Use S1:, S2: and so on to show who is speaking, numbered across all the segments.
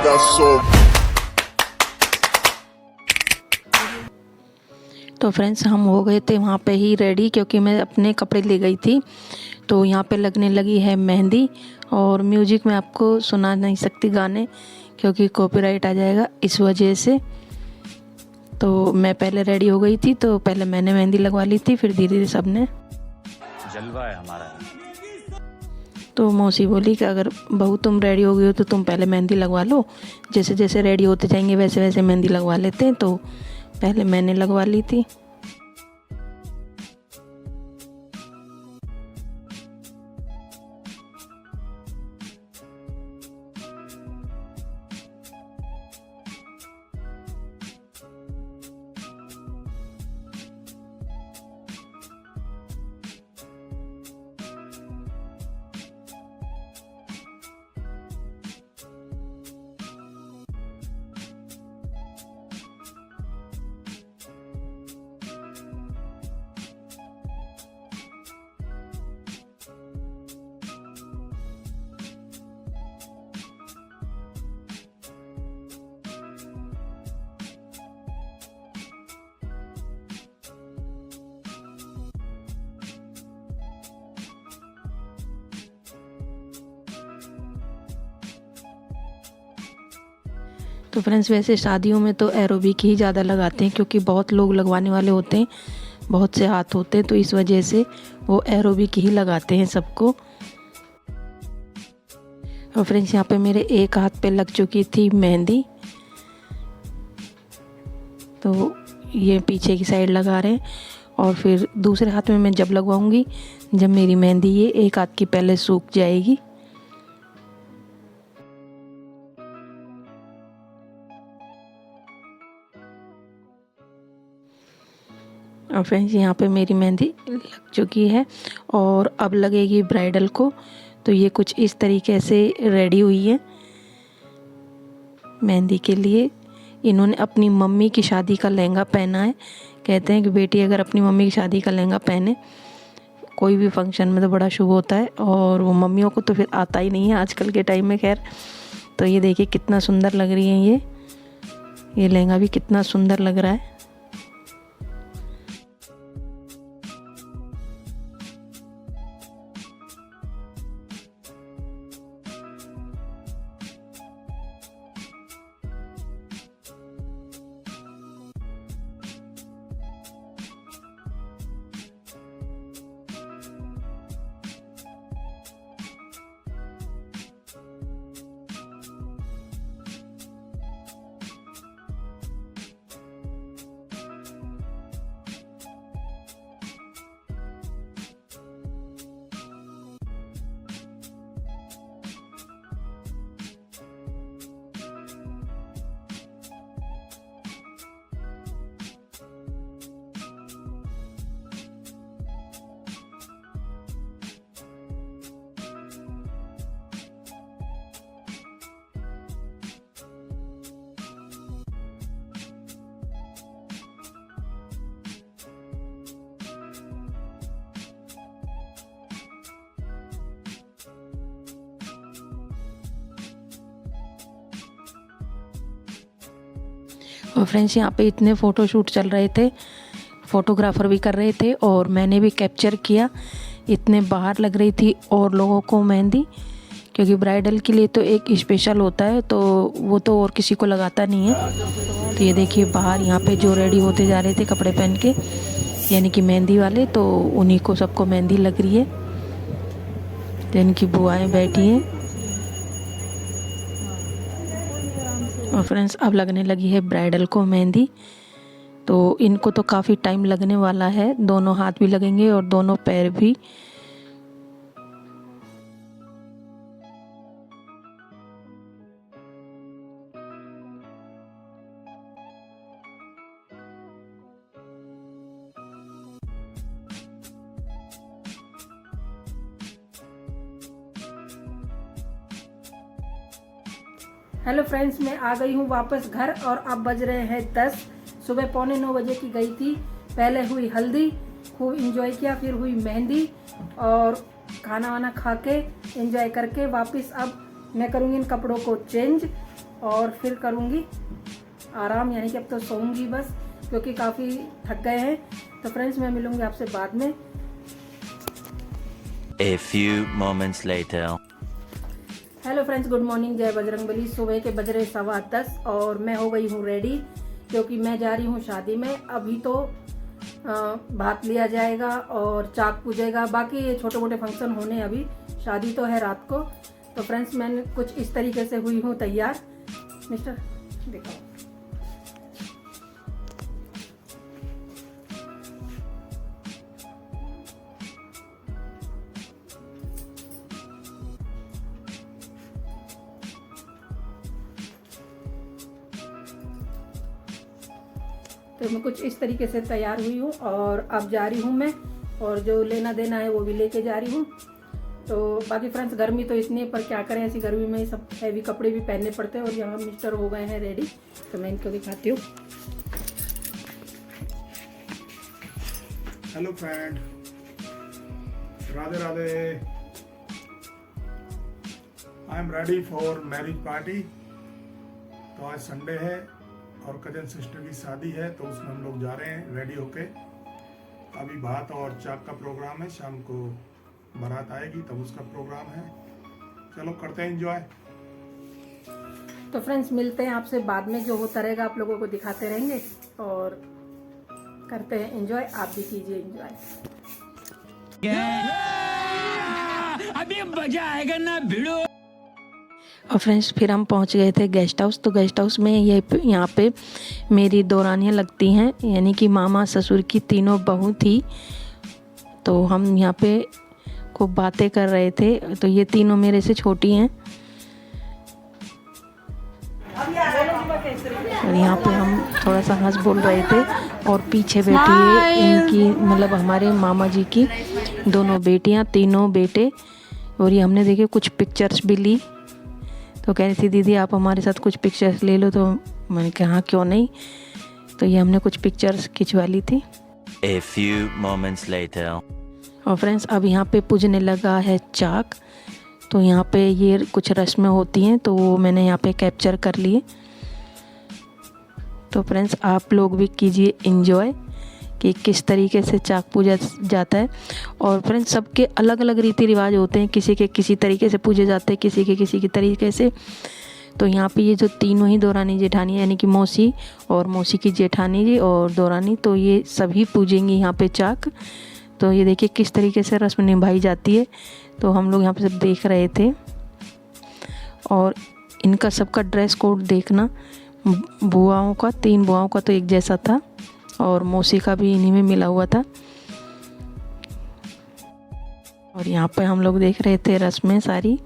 S1: got so.
S2: तो friends हम हो गए थे वहाँ पे ही रेडी, क्योंकि मैं अपने कपड़े ले गई थी। तो यहाँ पे लगने लगी है मेहंदी, और म्यूजिक मैं आपको सुना नहीं सकती गाने, क्योंकि कॉपीराइट आ जाएगा, इस वजह से। तो मैं पहले रेडी हो गई थी, तो पहले मैंने मेहंदी लगवा ली थी, फिर धीरे धीरे सब ने।
S3: जलवा है हमारा।
S2: तो मौसी बोली कि अगर बहू तुम रेडी हो गई हो तो तुम पहले मेहंदी लगवा लो, जैसे जैसे रेडी होते जाएंगे वैसे वैसे मेहंदी लगवा लेते हैं। तो पहले मैंने लगवा ली थी। तो फ्रेंड्स वैसे शादियों में तो एरोबिक ही ज़्यादा लगाते हैं, क्योंकि बहुत लोग लगवाने वाले होते हैं, बहुत से हाथ होते हैं, तो इस वजह से वो एरोबिक ही लगाते हैं सबको। और फ्रेंड्स यहाँ पे मेरे एक हाथ पे लग चुकी थी मेहंदी, तो ये पीछे की साइड लगा रहे हैं, और फिर दूसरे हाथ में मैं जब लगवाऊंगी, जब मेरी मेहंदी ये एक हाथ की पहले सूख जाएगी। और फ्रेंड्स यहाँ पे मेरी मेहंदी लग चुकी है, और अब लगेगी ब्राइडल को। तो ये कुछ इस तरीके से रेडी हुई है मेहंदी के लिए। इन्होंने अपनी मम्मी की शादी का लहंगा पहना है। कहते हैं कि बेटी अगर अपनी मम्मी की शादी का लहंगा पहने कोई भी फंक्शन में तो बड़ा शुभ होता है, और वो मम्मियों को तो फिर आता ही नहीं है आजकल के टाइम में। खैर, तो ये देखिए कितना सुंदर लग रही है ये लहंगा भी कितना सुंदर लग रहा है। और फ्रेंड्स यहाँ पे इतने फ़ोटोशूट चल रहे थे, फ़ोटोग्राफ़र भी कर रहे थे, और मैंने भी कैप्चर किया। इतने बाहर लग रही थी और लोगों को मेहंदी, क्योंकि ब्राइडल के लिए तो एक स्पेशल होता है, तो वो तो और किसी को लगाता नहीं है। तो ये देखिए बाहर यहाँ पे जो रेडी होते जा रहे थे कपड़े पहन के, यानी कि मेहंदी वाले, तो उन्हीं को सबको मेहंदी लग रही है। तो इनकी बुआएं बैठी हैं। और फ्रेंड्स अब लगने लगी है ब्राइडल को मेहंदी। तो इनको तो काफ़ी टाइम लगने वाला है, दोनों हाथ भी लगेंगे और दोनों पैर भी। हेलो फ्रेंड्स, मैं आ गई हूँ वापस घर, और अब बज रहे हैं 10। सुबह 8:45 की गई थी। पहले हुई हल्दी, खूब इंजॉय किया, फिर हुई मेहंदी, और खाना वाना खा के इंजॉय करके वापस अब मैं करूँगी इन कपड़ों को चेंज और फिर करूँगी आराम, यानी कि अब तो सोऊंगी बस, क्योंकि काफ़ी थक गए हैं। तो फ्रेंड्स मैं मिलूँगी आपसे बाद में।
S3: A few moments later.
S2: Hello friends, good morning, जय बजरंगबली। सुबह के बज रहे 10:15 और मैं हो गई हूँ रेडी, क्योंकि मैं जा रही हूँ शादी में। अभी तो भात लिया जाएगा और चाक पूजेगा, बाकी ये छोटे मोटे फंक्शन होने, अभी शादी तो है रात को। तो फ्रेंड्स मैं कुछ इस तरीके से हुई हूँ तैयार। मिस्टर देखो, तो मैं कुछ इस तरीके से तैयार हुई हूँ और अब जा रही हूँ मैं, और जो लेना देना है वो भी लेके जा रही हूँ। तो बाकी फ्रेंड्स गर्मी तो इतनी है, पर क्या करें, ऐसी गर्मी में सब हैवी कपड़े भी पहनने पड़ते हैं। और यहाँ मिस्टर हो गए हैं रेडी, तो मैं इनको दिखाती हूँ।
S1: Hello friend, Radhe Radhe. I am ready for marriage party. तो आज संडे है और कजन सिस्टर की शादी है, तो उसमें हम लोग जा रहे हैं रेडी होके। अभी भात और चाक का प्रोग्राम है, शाम को बारात आएगी तब उसका प्रोग्राम है। चलो करते हैं एंजॉय।
S2: तो फ्रेंड्स मिलते हैं आपसे बाद में, जो होता रहेगा आप लोगों को दिखाते रहेंगे और करते हैं एंजॉय। आप भी कीजिए एंजॉय।
S4: अभी मजा आएगा ना भिड़ो।
S2: और फ्रेंड्स फिर हम पहुंच गए थे गेस्ट हाउस। तो गेस्ट हाउस में यहाँ पे मेरी दो रानियाँ लगती हैं, यानी कि मामा ससुर की तीनों बहू थी। तो हम यहाँ पे खूब बातें कर रहे थे। तो ये तीनों मेरे से छोटी हैं और यहाँ पे हम थोड़ा सा हंस बोल रहे थे। और पीछे बैठी है इनकी, मतलब हमारे मामा जी की दोनों बेटियाँ, तीनों बेटे। और ये हमने देखे कुछ पिक्चर्स भी ली। तो कह रही थी दीदी आप हमारे साथ कुछ पिक्चर्स ले लो। तो मैंने कहा हाँ क्यों नहीं। तो ये हमने कुछ पिक्चर्स खिंचवा ली थी।
S3: A few moments later.
S2: और फ्रेंड्स अब यहाँ पे पूजने लगा है चाक। तो यहाँ पे ये कुछ रस्में होती हैं, तो वो मैंने यहाँ पे कैप्चर कर लिए। तो फ्रेंड्स आप लोग भी कीजिए एंजॉय कि किस तरीके से चाक पूजा जाता है। और फ्रेंड्स सबके अलग अलग रीति रिवाज होते हैं, किसी के किसी तरीके से पूजे जाते हैं, किसी के किसी तरीके से। तो यहाँ पे ये जो तीनों ही दौरानी जेठानी, यानी कि मौसी और मौसी की जेठानी जी और दौरानी, तो ये सभी पूजेंगी यहाँ पे चाक। तो ये देखिए किस तरीके से रस्म निभाई जाती है। तो हम लोग यहाँ पे सब देख रहे थे। और इनका सबका ड्रेस कोड देखना, बुआओं का, 3 बुआओं का तो एक जैसा था और मौसी का भी इन्हीं में मिला हुआ था। और यहाँ पे हम लोग देख रहे थे रस्में सारी।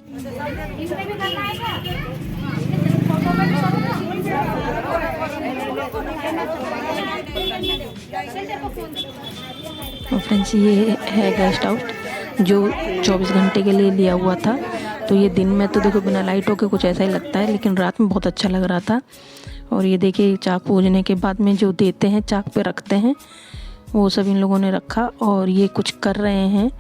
S2: और फ्रेंड्स ये है गेस्ट हाउस जो 24 घंटे के लिए लिया हुआ था। तो ये दिन में तो देखो बिना लाइटों के कुछ ऐसा ही लगता है, लेकिन रात में बहुत अच्छा लग रहा था। और ये देखिए चाक पूजने के बाद में जो देते हैं चाक पे रखते हैं वो सब इन लोगों ने रखा और ये कुछ कर रहे हैं।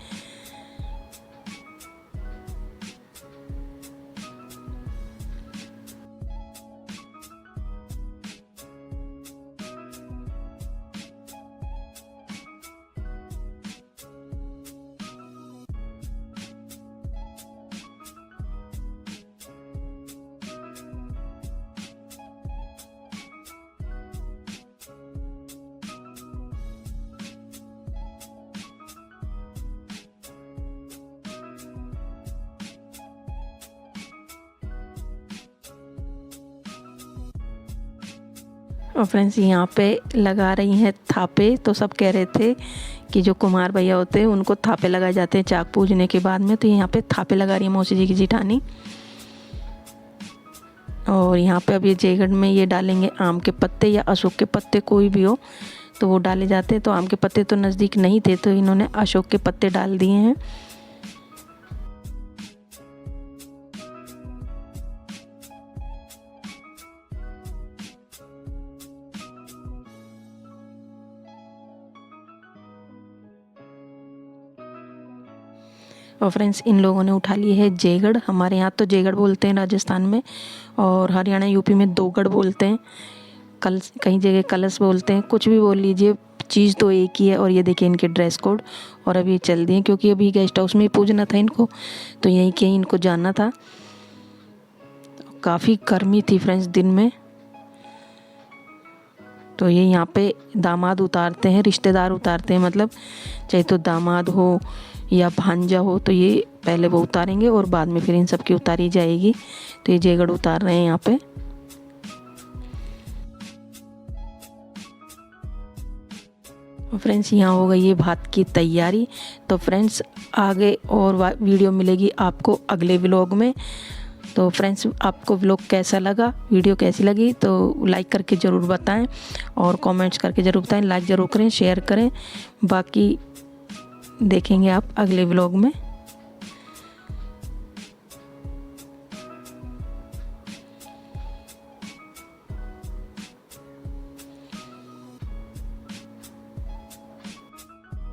S2: और फ्रेंड्स यहाँ पे लगा रही हैं थापे। तो सब कह रहे थे कि जो कुमार भैया होते हैं उनको थापे लगाए जाते हैं चाक पूजने के बाद में। तो यहाँ पे थापे लगा रही है मौसी जी की जिठानी। और यहाँ पे अब ये जयगढ़ में ये डालेंगे आम के पत्ते या अशोक के पत्ते, कोई भी हो तो वो डाले जाते हैं। तो आम के पत्ते तो नज़दीक नहीं थे तो इन्होंने अशोक के पत्ते डाल दिए हैं। और फ्रेंड्स इन लोगों ने उठा ली है जयगढ़। हमारे यहाँ तो जयगढ़ बोलते हैं राजस्थान में, और हरियाणा यूपी में दोगढ़ बोलते हैं। कई जगह कलश बोलते हैं, कुछ भी बोल लीजिए, चीज़ तो एक ही है। और ये देखिए इनके ड्रेस कोड। और अभी चल दिए क्योंकि अभी गेस्ट हाउस में ही पूजना था इनको, तो यहीं के इनको जाना था। काफ़ी गर्मी थी फ्रेंड्स दिन में। तो ये यहाँ पे दामाद उतारते हैं, रिश्तेदार उतारते हैं, मतलब चाहे तो दामाद हो या भांजा हो तो ये पहले वो उतारेंगे और बाद में फिर इन सब की उतारी जाएगी। तो ये जयगढ़ उतार रहे हैं यहाँ पे। फ्रेंड्स यहाँ हो गई ये भात की तैयारी। तो फ्रेंड्स आगे और वीडियो मिलेगी आपको अगले व्लॉग में। तो फ्रेंड्स आपको व्लॉग कैसा लगा, वीडियो कैसी लगी तो लाइक करके ज़रूर बताएं और कमेंट्स करके ज़रूर बताएं। लाइक ज़रूर करें, शेयर करें। बाकी देखेंगे आप अगले व्लॉग में।